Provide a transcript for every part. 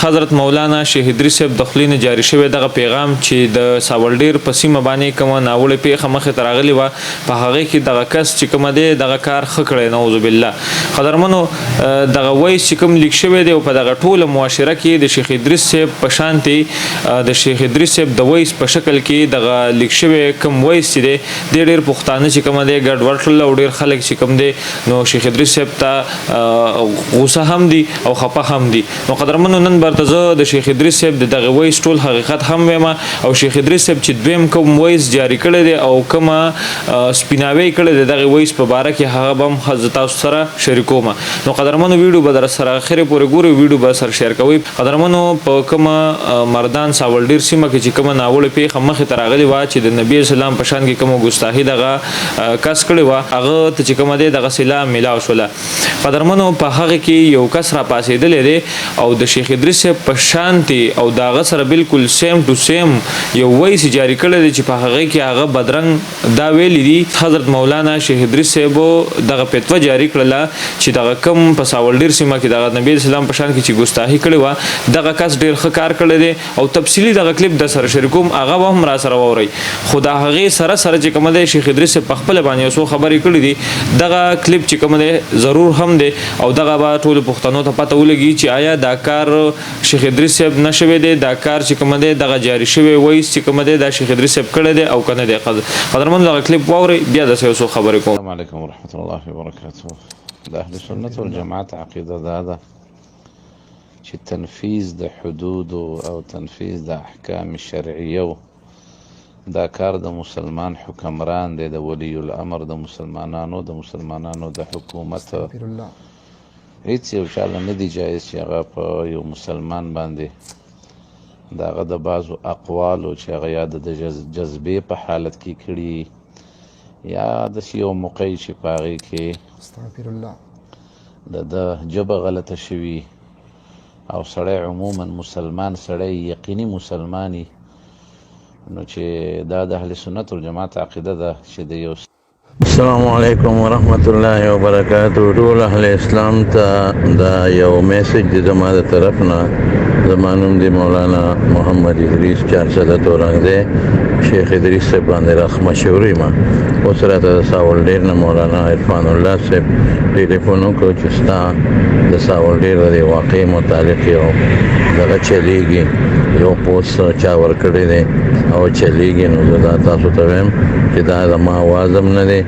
حضرت مولانا شیخ ادریس صاحب د خلینو جاری شوی دغه پیغام چې د ساولډیر په سیمه باندې کومه ناوړه پیښه مخې ته راغلې وه په هغې کې دغه کس چې کومه دی دغه کار ښه کړی نعوذ بالله. قدرمنو دغه ویس چې کوم لیک شوی دی او په دغه ټوله معاشره کې د شیخ ادریس صاحب په شانتې د شیخ ادریس صاحب د ویس په شکل کې دغه لیک شوی کوم ویس چې دی ډېر پښتانه چې کومه دی ګډوډ کړل او ډېر خلک چې کوم دی نو شیخ ادریس صاحب ته غوسه هم دي او خپه هم دي. نو قدرمنو نن برته زه د شیخ ادریس صاحب د دغه ویس ټول حقیقت هم وایم او شیخ ادریس صاحب چې دویم کوم ویس جاری کړی دی او کومه سپیناوی کړی دی دغه ویس په باره کې هغه به هم زه تاسو سره شریکوم. نو قدرمنو ویډیو به در سره اخرې پورې ګورئ، ویډیو به سره شیر کوئ. قدرمنو په کومه مردان ساولډیر سیمه کې چې کومه ناوړه پیښه مخې ته راغلې وه چې د نبي اسلام په شان کې کومه ګستاخي دغه کس کړې وه هغه ته چې کومه دی دغه صله میلاو شوله. قدرمنو په هغه کې یو کس را پاسېدلی دی او د شیخ ادریس صاحب په شانتې او د هغه سره بالکل سیم ټو سیم یو ویس جاری کړی دی چې په هغې کې هغه بدرنګ دا ویلي دي حضرت مولانا شیخ ادریس صاحب دغه فتوه جاری کړله چې دغه کم په ساولډیر سیمه کې دغه نبي اسلام په شان کې چې ګستاخي کړې وه دغه کس ډېر ښه کار کړی دی او تفصیلي دغه کلیپ در سره شریکوم هغه به هم را سره واورئ. خو د هغې سره سره چې کومه دی شیخ ادریس صاحب په خپله باندې یو څو خبرې کړي دي دغه کلیپ چې کومه دی ضرور هم دی او دغه به ټولو پښتنو ته پته ولګي چې آیا دا کار شیخ ادریس صاحب نه شوی دی، دا کار چې کومه دی دغه جاری شوی ویس چې کومه دی دا شیخ ادریس صاحب کړی دی او که نه دی. قدرمنو دغه کلیپ واورئ بیا داسې یو څو خبرې کوم. السلام علیکم ورحمة الله وبرکاته. د اهل سنت والجماعت عقیده دا ده چې تنفیذ د حدود او تنفیذ د احکام شرعیه دا کار د مسلمان حکمران دی، د ولی الامر د مسلمانانو د حکومت هیڅ یو چاله نه دی جایز چې هغه په یو مسلمان باندې د هغه د بعضو اقوالو چې هغه یا د جذبې په حالت کې کړي یا داسې یو موقع چې په هغې کې د ژبه غلطه شوي او سړی عموما مسلمان سړی یقیني مسلمانی نو چې دا د اهل سنت والجماعت عقیده ده چې د یو السلام علیکم ورحمت الله وبرکاتہ. ټول اهل اسلام ته دا یو میسج دی زما د طرف نه. زما نوم دی مولانا محمد ادریس 400 تورنګ دی. شیخ ادریس صاحب باندې راخ مشهور یم. اوس راته د ساولډیر نه مولانا عرفان الله صاحب ټلیفون وکړو چې ستا د ساولډیر د واقع متعلق یو دغه چلیږي یو پوسټ چا ورکړی دی او چلیږي نو زه دا تاسو ته وایم چې دا زما اواز هم نه دی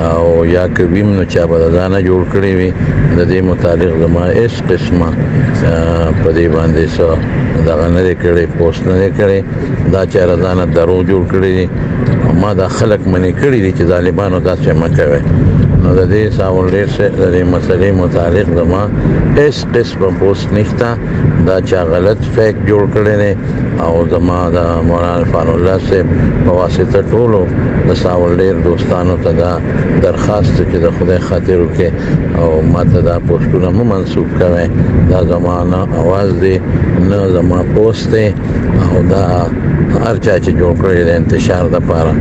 او یا که ویم نو چا به د ځانه جوړ کړی وي د دې متعلق زما هېڅ قسمه په دې باندې څه دغه نه دی کړی پوسټ نه دی کړی دا چا له ځانه دروغ جوړ کړي دي او ما دا خلک منې کړي دي چې ظالمانو داسې مه کوئ. نو د دې ساولډیر د دې مسلې متعلق زما هېڅ قسمه پوسټ نشته، دا چا غلط فیک جوړ کړی دی او زما د مولانا عرفان الله صاحب په واسطه ټولو د ساولډیر دوستانو ته دا درخواست چې د خدای خاطر وکړي او ما ته دا پوسټونه مه منسوب کوئ. دا زما نه اواز دی نه زما پوسټ دی او دا هر چا چې جوړ کړی دی انتشار دپاره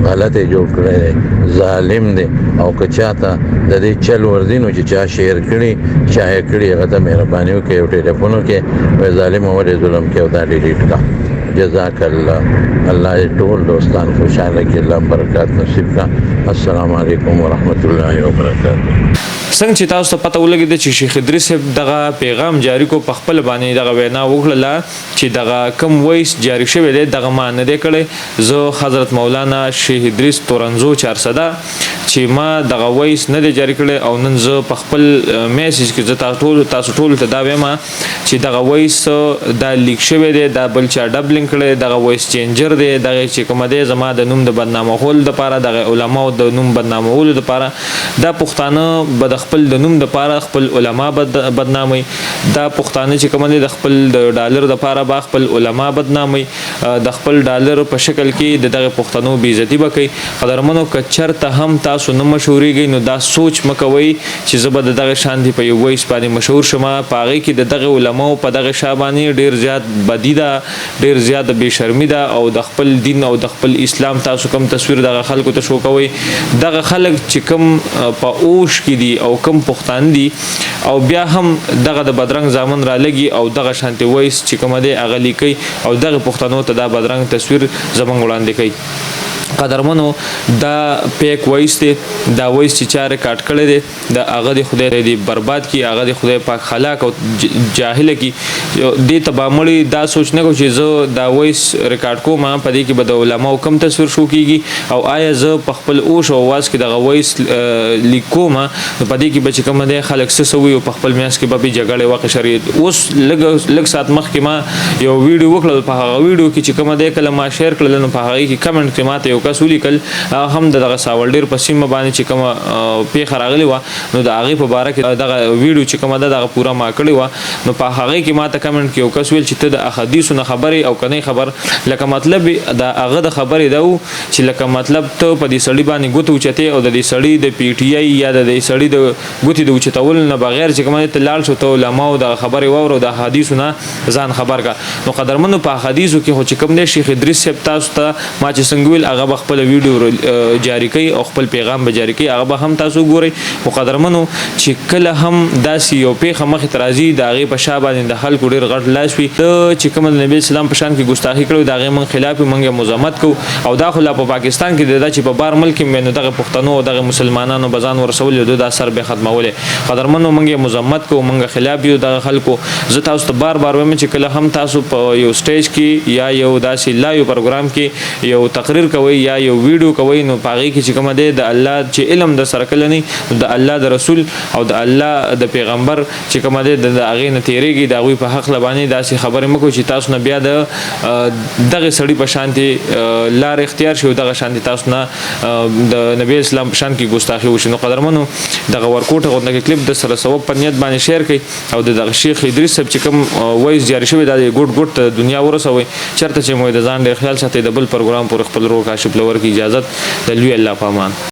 غلط یې جوړ کړی دی، ظالم دی او که چاته د دې چل ورځي نو چې چا شیر کړي چا یې کړي هغه ته مهرباني وکړئ یو ټلیفون وکړئ وایي ظالمه ولې ظلم کوي او دا ډیلیټ کړه. جزاک الله، الله دې ټول دوستان خوشحاله کړي، الله برکات نصیب کړه. السلام علیکم ورحمت الله وبرکاته. څنګه چې تاسو ته پته ولګېده چې شیخ ادریس صاحب دغه پیغام جاری کو په خپل باندې دغه وینا وکړله چې دغه کم ویس جاری شوی دی دغه ما نه دی کړی. زه حضرت مولانا شیخ ادریس تورنزو 400 چې ما دغه ویس نه دی جاری کړی او نن زه په خپل میسج کې زه تاسو ټولو ته دا وایم چې دغه ویس دا لیک شوی دی، دا بل چا ډبلینګ کړی، دغه ویس چینجر دی، دغه چې کومه دی زما د نوم د بدنامولو دپاره دغه علماو د نوم بدنامولو دپاره دا پښتانه به د خپل د نوم دپاره خپل علما بدناموي، دا پښتانه چې کومه دی د خپل د ډالر دپاره به خپل علما بدناموي، د خپل ډالر په شکل کې د دغه پښتنو بېعزتي به کوي. قدرمنو که چېرته هم تاسو نه مشهورېږئ نو دا سوچ مه کوئ چې زه به د دغه شانتې په یو ویس باندې مشهور شم. په هغې کې د دغه علماو په دغه شا باندې ډېر زیات بدي ده، ډېر زیات بېشرمي ده او د خپل دین او د خپل اسلام تاسو کوم تصویر دغه خلکو ته شو کوئ. دغه خلک چې کوم په اوش کې دي او او کم پښتانه دي او بیا هم دغه د بدرنګ زامن را لګي او دغه شانتي وایس چې کومه دی هغه لیکي او دغه پښتنو ته دا بدرنګ تصویر زمونږ وړاندې کوي. قدرمنو دا پیک وایس دی، دا وایس چې چا ریکارډ کړی دی د هغه د خدای دی برباد کی، هغه د خدای پاک خلاق او جاهل کی. دې ته به مړي دا سوچ نه کو چې زه دا وایس ریکارډ کوم په دې کې به د علماو کم تصویر شو کیږي او آیا زه په خپل اوش او आवाज کې دغه وایس لیکوم په دې کې به چې کوم دی خلک سوي او په خپل میاس کې به جګړه واقع شریعت. اوس لږ سات مخکې ما یو ویډیو وکړل، په هغه ویډیو کې چې کوم دی کله ما شیر کړل نو په هغه کې کمنټ کې ماته یو کس ولیکل هم دغه ساولډیر په سیمه باندې چې کومه پیښه راغلی و نو د هغې په باره کې دغه ویډیو چې کومه ده دغه پوره ما کړې وه نو په هغې کې ماته کمنټ کې یو کس ویل چې ته د احادیثو نه خبرې او که نه خبر لکه مطلب د هغه د خبرې ده و چې لکه مطلب ته په دې سړي باندې ګوته اوچتې او د دې سړي د پی ټي آی یا د دې سړي د ګوتې د اوچتولو نه بغیر چې کومه ته لاړ شو ته علماو د خبرې واورو د احادیثو نه ځان خبر کا. نو قدرمنو په احادیثو کې خو چې کوم دی شیخ ادریس صاحب تاسو ته ما چې څنګه ویل هغه به خپل ویډیو جاری کوي او خپل پیغام به جاری کوي، هغه به هم تاسو ګورئ. خو قدرمنو چې کله هم داسې یو پیښه مخې ته راځي د هغې په شا باندې د خلکو ډېر غټ لاس وي چې کومه د نبي اسلام په شان کې ګستاخي کړو د هغې موږ خلاف موږ یې مذمت کوو او دا خو لا په پاکستان کې دا چې په بار ملک کې نو دغه پښتنو او دغه مسلمانانو به ځان ورسولي د دا سر به ختمولې. قدرمنو موږ یې مذمت کوو، موږ خلاف یو دغه خلکو. زه تاسو ته بار بار وایم چې کله هم تاسو په یو سټیج کې یا یو داسې لایو پروګرام کې یو تقریر کوي یا یو ویډیو کوي نو په هغې کې چې کومه دی د الله چې علم د سره کله نه د الله د رسول او د الله د پیغمبر چې کومه دی د هغې نه تېرېږي د هغوی په حق باندې داسې خبرې مه کوئ چې تاسو نه بیا د دغې سړي په شانتې لار اختیار شي او دغه شانتې تاسو نه د نبي اسلام په شان کې ګستاخي وشي. نو قدرمنو دغه ورکوټه غوندکې کلیپ د سره ثواب په نیت باندې شیر کړئ او د دغه شیخ ادریس صاحب چې کوم وایس جاري شوی دا ګوټ ګوټ ته دنیا ورسوئ چېرته چې مو د ځان ډېر خیال ساتئ. د بل پروګرام پورې خپل روح کاشف لور کې اجازت د لوی الله په امان.